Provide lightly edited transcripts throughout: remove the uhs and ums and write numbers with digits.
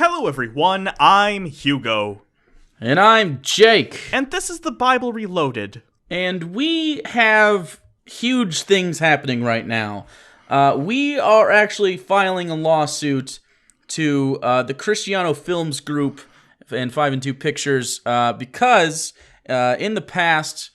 Hello everyone, I'm Hugo. And I'm Jake. And this is the Bible Reloaded. And we have huge things happening right now. We are actually filing a lawsuit to the Cristiano Films Group and 5 and 2 Pictures because in the past,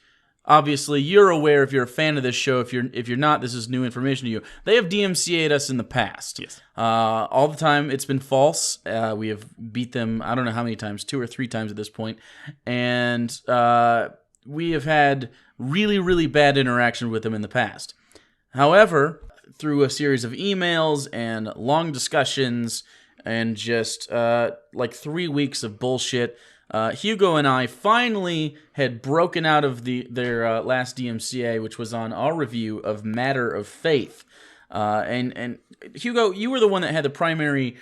obviously you're aware if you're a fan of this show. If you're not, this is new information to you. They have DMCA'd us in the past. Yes. All the time it's been false. We have beat them, I don't know how many times, 2 or 3 times at this point. And we have had really, really bad interaction with them in the past. However, through a series of emails and long discussions and just like 3 weeks of bullshit, Hugo and I finally had broken out of their last DMCA, which was on our review of Matter of Faith. And Hugo, you were the one that had the primary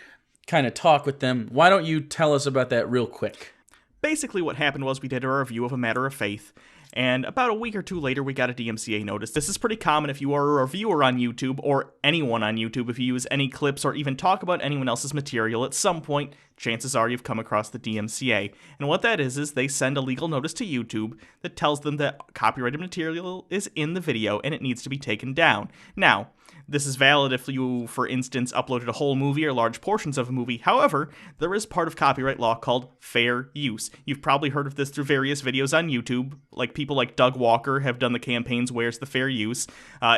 kind of talk with them. Why don't you tell us about that real quick? Basically what happened was we did a review of A Matter of Faith, and about a week or two later we got a DMCA notice. This is pretty common if you are a reviewer on YouTube, or anyone on YouTube. If you use any clips or even talk about anyone else's material, at some point, chances are you've come across the DMCA. And what that is they send a legal notice to YouTube that tells them that copyrighted material is in the video and it needs to be taken down. Now, this is valid if you, for instance, uploaded a whole movie or large portions of a movie. However, there is part of copyright law called fair use. You've probably heard of this through various videos on YouTube, like people like Doug Walker have done the campaigns Where's the Fair Use,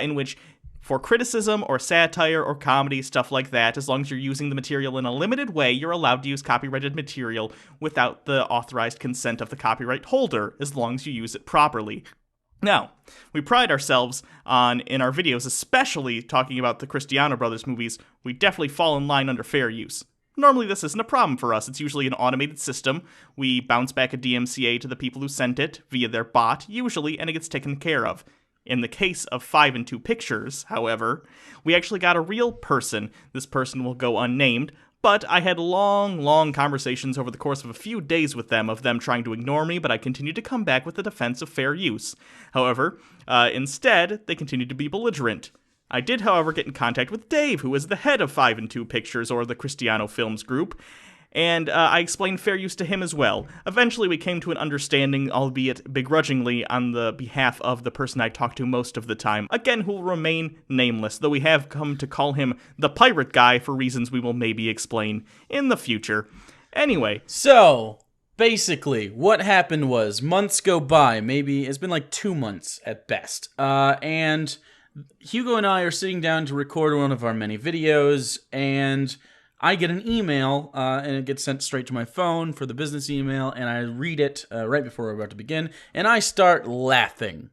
in which for criticism or satire or comedy, stuff like that, as long as you're using the material in a limited way, you're allowed to use copyrighted material without the authorized consent of the copyright holder, as long as you use it properly. Now, we pride ourselves on, in our videos, especially talking about the Cristiano Brothers movies, we definitely fall in line under fair use. Normally this isn't a problem for us. It's usually an automated system. We bounce back a DMCA to the people who sent it via their bot, usually, and it gets taken care of. In the case of 5 and 2 Pictures, however, we actually got a real person. This person will go unnamed, but I had long conversations over the course of a few days with them, of them trying to ignore me, but I continued to come back with the defense of fair use. However, instead, they continued to be belligerent. I did, however, get in contact with Dave, who is the head of 5 and 2 Pictures, or the Cristiano Films Group, and I explained fair use to him as well. Eventually, we came to an understanding, albeit begrudgingly, on the behalf of the person I talked to most of the time. Again, who will remain nameless, though we have come to call him the Pirate Guy for reasons we will maybe explain in the future. Anyway. So, basically, what happened was, months go by, maybe, it's been like 2 months at best, and Hugo and I are sitting down to record one of our many videos, and I get an email, and it gets sent straight to my phone for the business email, and I read it right before we're about to begin, and I start laughing.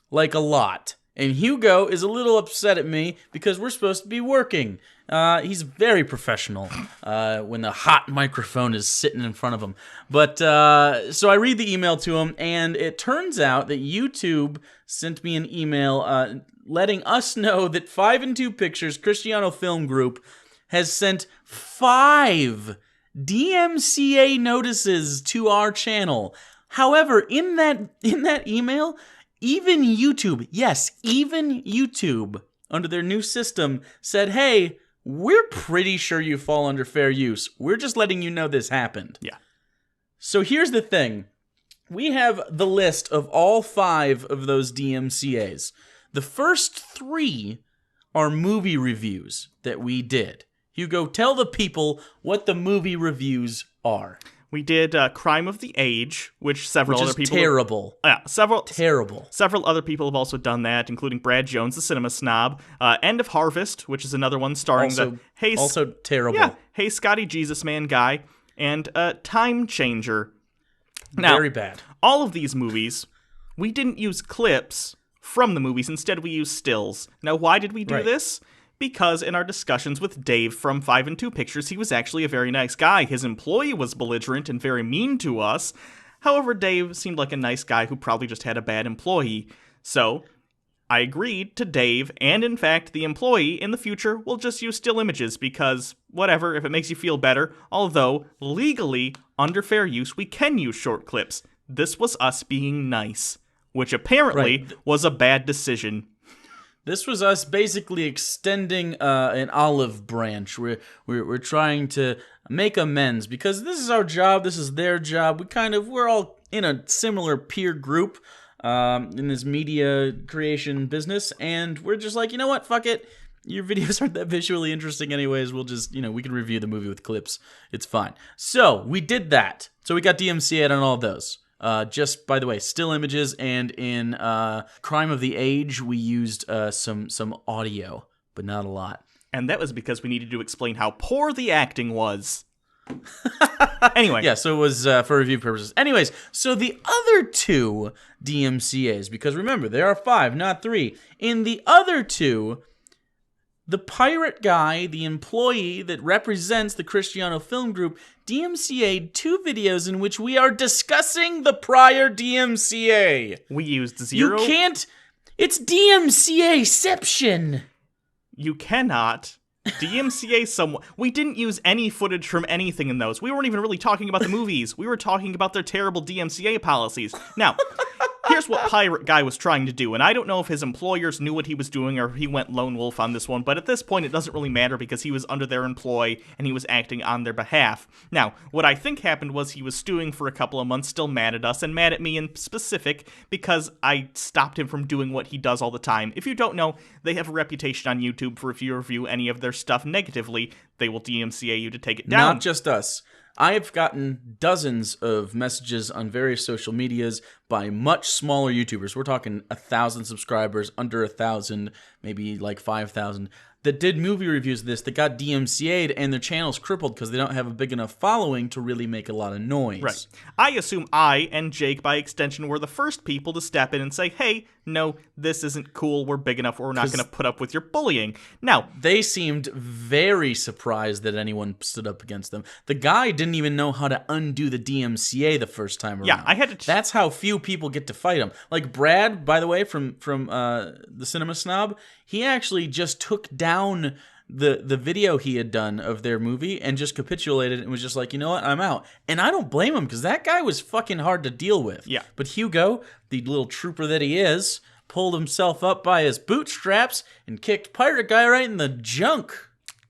Like a lot. And Hugo is a little upset at me because we're supposed to be working. He's very professional when the hot microphone is sitting in front of him. But, so I read the email to him, and it turns out that YouTube sent me an email letting us know that 5 and 2 Pictures, Cristiano Film Group, has sent 5 DMCA notices to our channel. However, in that email, even YouTube, yes, even YouTube, under their new system, said, hey, we're pretty sure you fall under fair use. We're just letting you know this happened. Yeah. So here's the thing. We have the list of all 5 of those DMCAs. The first 3 are movie reviews that we did. Hugo, tell the people what the movie reviews are. We did Crime of the Age, which several other people... terrible. Terrible. Several other people have also done that, including Brad Jones, the cinema snob. End of Harvest, which is another one starring also terrible. Yeah, Hey Scotty Jesus Man guy, and Time Changer. Now, very bad. All of these movies, we didn't use clips from the movies. Instead, we used stills. Now, why did we do this? Because in our discussions with Dave from 5 and 2 Pictures, he was actually a very nice guy. His employee was belligerent and very mean to us. However, Dave seemed like a nice guy who probably just had a bad employee. So, I agreed to Dave, and in fact, the employee in the future will just use still images because, whatever, if it makes you feel better, although, legally, under fair use, we can use short clips. This was us being nice, which apparently was a bad decision. This was us basically extending an olive branch. We're trying to make amends because this is our job. This is their job. We're all in a similar peer group in this media creation business, and we're just like, you know what? Fuck it. Your videos aren't that visually interesting anyways. We'll just, we can review the movie with clips. It's fine. So we did that. So we got DMCA'd on all of those. Just, by the way, still images, and in Crime of the Age, we used some audio, but not a lot. And that was because we needed to explain how poor the acting was. Anyway. Yeah, so it was for review purposes. Anyways, so the other two DMCAs, because remember, there are 5, not 3. In the other two, the pirate guy, the employee that represents the Cristiano Film Group, DMCA'd 2 videos in which we are discussing the prior DMCA. We used 0. You can't... It's DMCA-ception. You cannot DMCA someone. We didn't use any footage from anything in those. We weren't even really talking about the movies. We were talking about their terrible DMCA policies. Now, here's what Pirate Guy was trying to do, and I don't know if his employers knew what he was doing or if he went lone wolf on this one, but at this point it doesn't really matter because he was under their employ and he was acting on their behalf. Now, what I think happened was he was stewing for a couple of months, still mad at us, and mad at me in specific because I stopped him from doing what he does all the time. If you don't know, they have a reputation on YouTube for if you review any of their stuff negatively, they will DMCA you to take it down. Not just us. I have gotten dozens of messages on various social medias by much smaller YouTubers. We're talking 1,000 subscribers, under 1,000, maybe like 5,000, that did movie reviews of this that got DMCA'd and their channels crippled because they don't have a big enough following to really make a lot of noise. Right. I assume I and Jake, by extension, were the first people to step in and say, hey, no, this isn't cool, we're big enough, we're not going to put up with your bullying. Now, they seemed very surprised that anyone stood up against them. The guy didn't even know how to undo the DMCA the first time around. Yeah, I had to... That's how few people get to fight him. Like Brad, by the way, from the Cinema Snob, he actually just took down the video he had done of their movie and just capitulated and was just like, you know what, I'm out. And I don't blame him because that guy was fucking hard to deal with. Yeah. But Hugo, the little trooper that he is, pulled himself up by his bootstraps and kicked Pirate Guy right in the junk.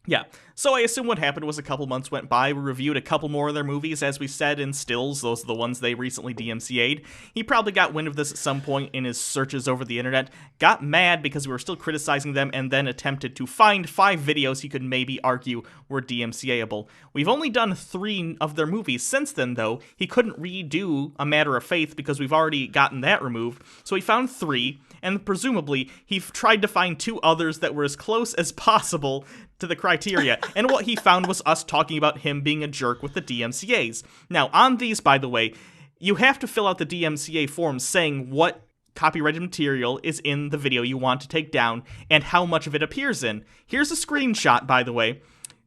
Yeah. So I assume what happened was a couple months went by, we reviewed a couple more of their movies, as we said, in stills, those are the ones they recently DMCA'd. He probably got wind of this at some point in his searches over the internet, got mad because we were still criticizing them, and then attempted to find 5 videos he could maybe argue were DMCA'able. We've only done 3 of their movies since then, though. He couldn't redo A Matter of Faith because we've already gotten that removed, so he found 3, and presumably he tried to find 2 others that were as close as possible to the criteria, and what he found was us talking about him being a jerk with the DMCAs. Now, on these, by the way, you have to fill out the DMCA forms saying what copyrighted material is in the video you want to take down and how much of it appears in. Here's a screenshot, by the way.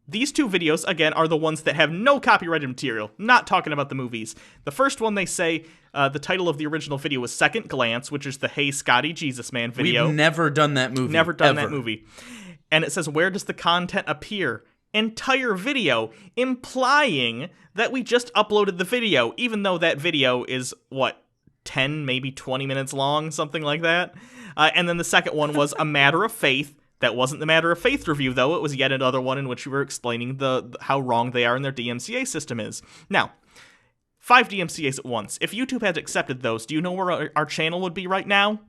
These 2 videos, again, are the ones that have no copyrighted material, not talking about the movies. The first one, they say, the title of the original video was Second Glance, which is the Hey Scotty Jesus Man video. We've never done that movie. Never done ever. that movie. And it says, where does the content appear? Entire video, implying that we just uploaded the video, even though that video is, 10, maybe 20 minutes long, something like that. And then the second one was A Matter of Faith. That wasn't the Matter of Faith review, though. It was yet another one in which we were explaining how wrong they are and their DMCA system is. Now, 5 DMCAs at once. If YouTube had accepted those, do you know where our channel would be right now?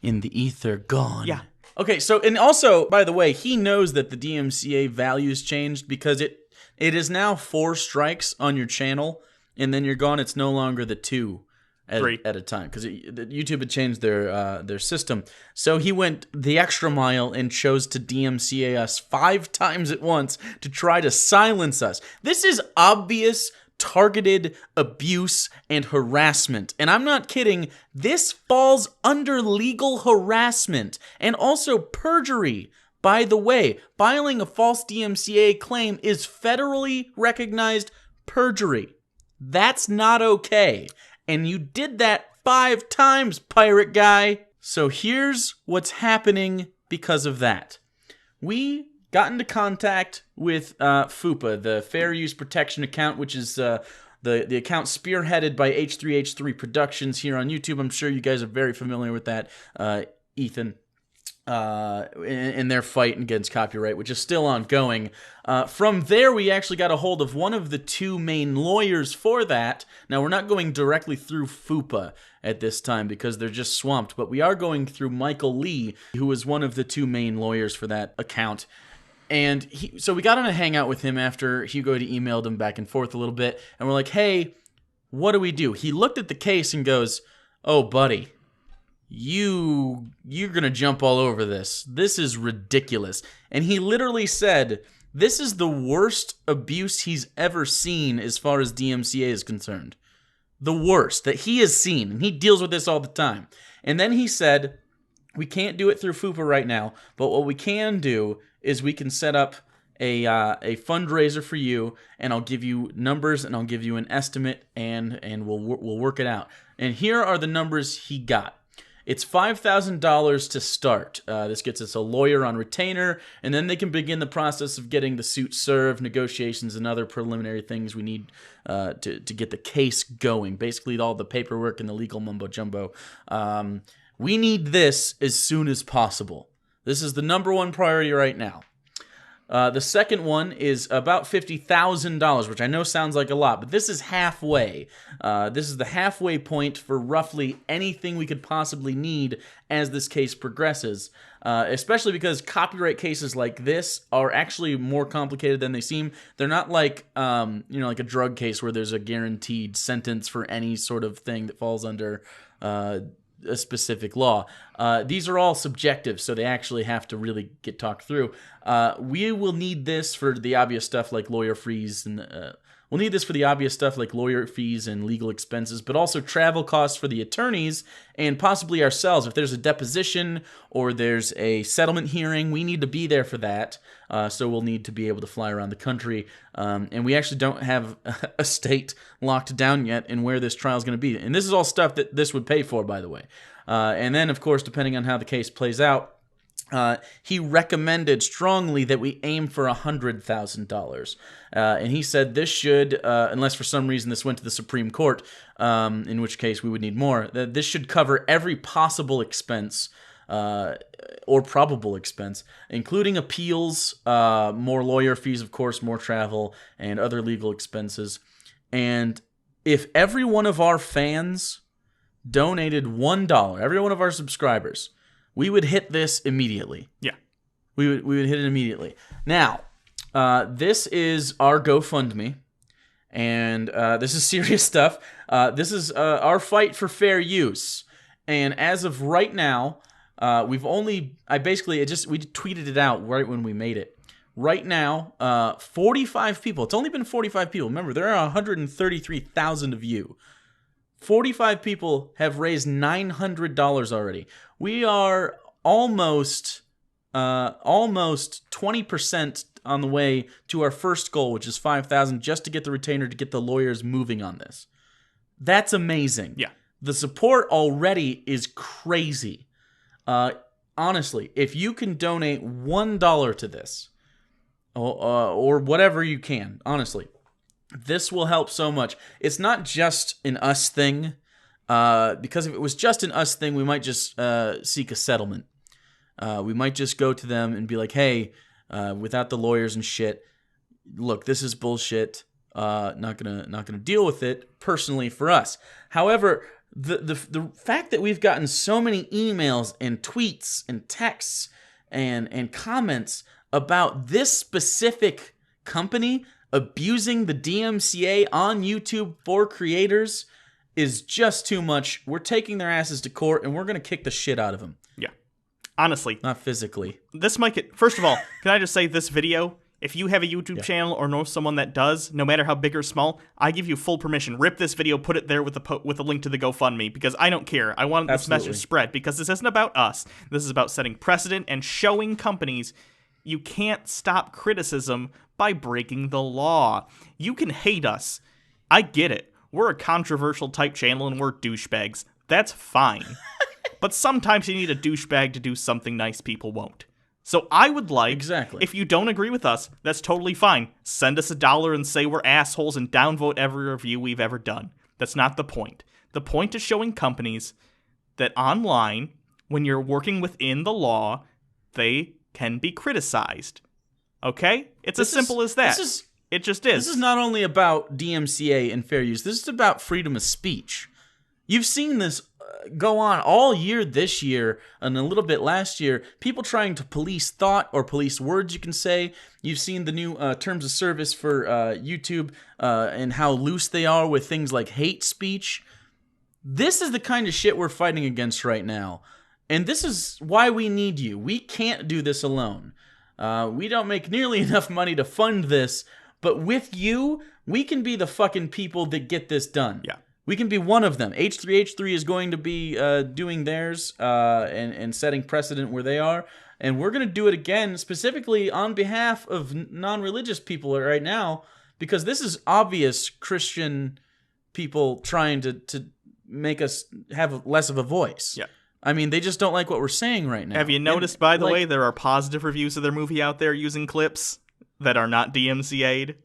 In the ether, gone. Yeah. Okay, so, and also, by the way, he knows that the DMCA values changed because it is now 4 strikes on your channel, and then you're gone. It's no longer the 2 at a time because YouTube had changed their system. So he went the extra mile and chose to DMCA us 5 times at once to try to silence us. This is obvious targeted abuse and harassment. And I'm not kidding, this falls under legal harassment and also perjury. By the way, filing a false DMCA claim is federally recognized perjury. That's not okay. And you did that 5 times, Pirate Guy. So here's what's happening because of that. We got into contact with FUPA, the Fair Use Protection account, which is the account spearheaded by H3H3 Productions here on YouTube. I'm sure you guys are very familiar with that, Ethan. in their fight against copyright, which is still ongoing. From there, we actually got a hold of one of the two main lawyers for that. Now, we're not going directly through FUPA at this time because they're just swamped, but we are going through Michael Lee, who was one of the two main lawyers for that account. And so we got on a hangout with him after Hugo had emailed him back and forth a little bit, and we're like, hey, what do we do? He looked at the case and goes, oh, buddy, you're going to jump all over this. This is ridiculous. And he literally said, this is the worst abuse he's ever seen as far as DMCA is concerned. The worst that he has seen. And he deals with this all the time. And then he said, we can't do it through FUPA right now, but what we can do is we can set up a fundraiser for you, and I'll give you numbers, and I'll give you an estimate, and we'll work it out. And here are the numbers he got. It's $5,000 to start. This gets us a lawyer on retainer, and then they can begin the process of getting the suit served, negotiations, and other preliminary things we need to get the case going. Basically, all the paperwork and the legal mumbo-jumbo. We need this as soon as possible. This is the number one priority right now. The second one is about $50,000, which I know sounds like a lot, but this is halfway. This is the halfway point for roughly anything we could possibly need as this case progresses, especially because copyright cases like this are actually more complicated than they seem. They're not like, like a drug case where there's a guaranteed sentence for any sort of thing that falls under a specific law. These are all subjective, so they actually have to really get talked through. We will need this for the obvious stuff like lawyer fees, and we'll need this for the obvious stuff like lawyer fees and legal expenses, but also travel costs for the attorneys and possibly ourselves. If there's a deposition or there's a settlement hearing, we need to be there for that. So we'll need to be able to fly around the country. And we actually don't have a state locked down yet in where this trial is going to be. And this is all stuff that this would pay for, by the way. And then, of course, depending on how the case plays out, he recommended strongly that we aim for $100,000. And he said this should, unless for some reason this went to the Supreme Court, in which case we would need more, that this should cover every possible expense or probable expense, including appeals, more lawyer fees, of course, more travel, and other legal expenses. And if every one of our fans donated $1, every one of our subscribers, we would hit this immediately. Yeah. We would hit it immediately. Now, this is our GoFundMe, and this is serious stuff. This is our fight for fair use. And as of right now, we tweeted it out right when we made it. Right now, 45 people. It's only been 45 people. Remember, there are 133,000 of you. 45 people have raised $900 already. We are almost 20% on the way to our first goal, which is $5,000, just to get the retainer, to get the lawyers moving on this. That's amazing. Yeah. The support already is crazy. Honestly, if you can donate $1 to this, or whatever you can, honestly, this will help so much. It's not just an us thing, because if it was just an us thing, we might just seek a settlement. We might just go to them and be like, hey, without the lawyers and shit, look, this is bullshit. Not gonna deal with it personally for us. However, the fact that we've gotten so many emails and tweets and texts and comments about this specific company abusing the DMCA on YouTube for creators is just too much. We're taking their asses to court, and we're going to kick the shit out of them. Yeah. Honestly. Not physically. This might get... First of all, can I just say this video, if you have a YouTube channel or know someone that does, no matter how big or small, I give you full permission. Rip this video, put it there with a link to the GoFundMe, because I don't care. I want this message spread, because this isn't about us. This is about setting precedent and showing companies you can't stop criticism by breaking the law. You can hate us. I get it. We're a controversial type channel and we're douchebags. That's fine. But sometimes you need a douchebag to do something nice people won't. So I would like, if you don't agree with us, that's totally fine. Send us $1 and say we're assholes and downvote every review we've ever done. That's not the point. The point is showing companies that online, when you're working within the law, they can be criticized. Okay? It's as simple as that. It just is. This is not only about DMCA and fair use. This is about freedom of speech. You've seen this go on all year this year and a little bit last year. People trying to police thought or police words, you can say. You've seen the new terms of service for YouTube and how loose they are with things like hate speech. This is the kind of shit we're fighting against right now. And this is why we need you. We can't do this alone. We don't make nearly enough money to fund this, but with you, we can be the fucking people that get this done. Yeah. We can be one of them. H3H3 is going to be doing theirs and setting precedent where they are. And we're going to do it again, specifically on behalf of non-religious people right now, because this is obvious Christian people trying to make us have less of a voice. Yeah. I mean, they just don't like what we're saying right now. Have you noticed, by the way, there are positive reviews of their movie out there using clips that are not DMCA'd?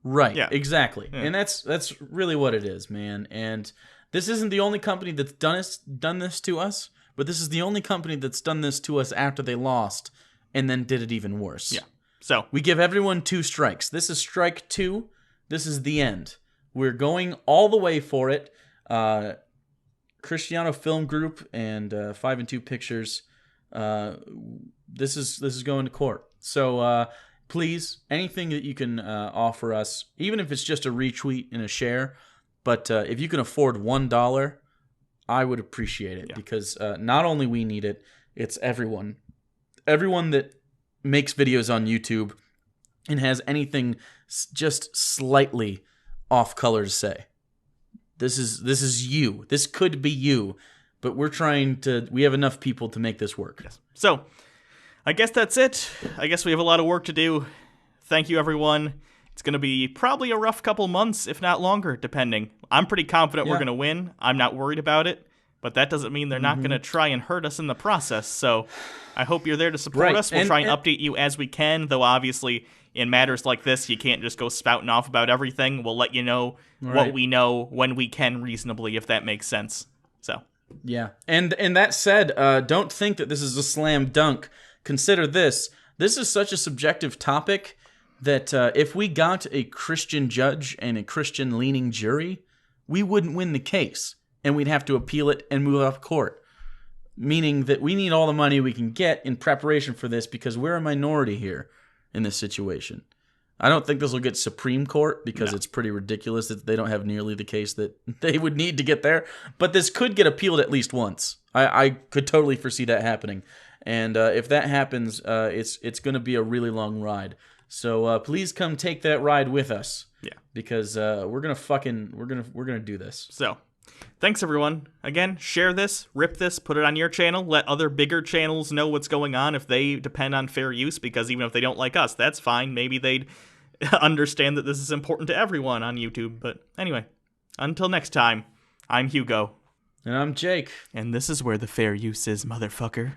Right, yeah. Exactly. Yeah. And that's really what it is, man. And this isn't the only company that's done this to us, but this is the only company that's done this to us after they lost and then did it even worse. Yeah. So we give everyone 2 strikes. This is strike 2. This is the end. We're going all the way for it. Cristiano Film Group and 5 and 2 Pictures. This is going to court. So please, anything that you can offer us, even if it's just a retweet and a share, but if you can afford $1, I would appreciate it, because not only we need it, it's everyone. Everyone that makes videos on YouTube and has anything just slightly off color to say. This is you. This could be you, but we have enough people to make this work. Yes. So, I guess that's it. I guess we have a lot of work to do. Thank you, everyone. It's going to be probably a rough couple months, if not longer, depending. I'm pretty confident we're going to win. I'm not worried about it, but that doesn't mean they're not going to try and hurt us in the process. So, I hope you're there to support us. We'll try and update you as we can, though obviously in matters like this, you can't just go spouting off about everything. We'll let you know what we know when we can reasonably, if that makes sense. So, yeah. And that said, don't think that this is a slam dunk. Consider this. This is such a subjective topic that if we got a Christian judge and a Christian-leaning jury, we wouldn't win the case, and we'd have to appeal it and move up court. Meaning that we need all the money we can get in preparation for this, because we're a minority here in this situation. I don't think this will get Supreme Court, because it's pretty ridiculous that they don't have nearly the case that they would need to get there. But this could get appealed at least once. I could totally foresee that happening. And if that happens, it's going to be a really long ride. So please come take that ride with us. Yeah. Because we're gonna do this. So, thanks everyone. Again, share this, rip this, put it on your channel. Let other bigger channels know what's going on if they depend on fair use. Because even if they don't like us, that's fine. Maybe they'd understand that this is important to everyone on YouTube. But anyway, until next time, I'm Hugo. And I'm Jake. And this is where the fair use is, motherfucker.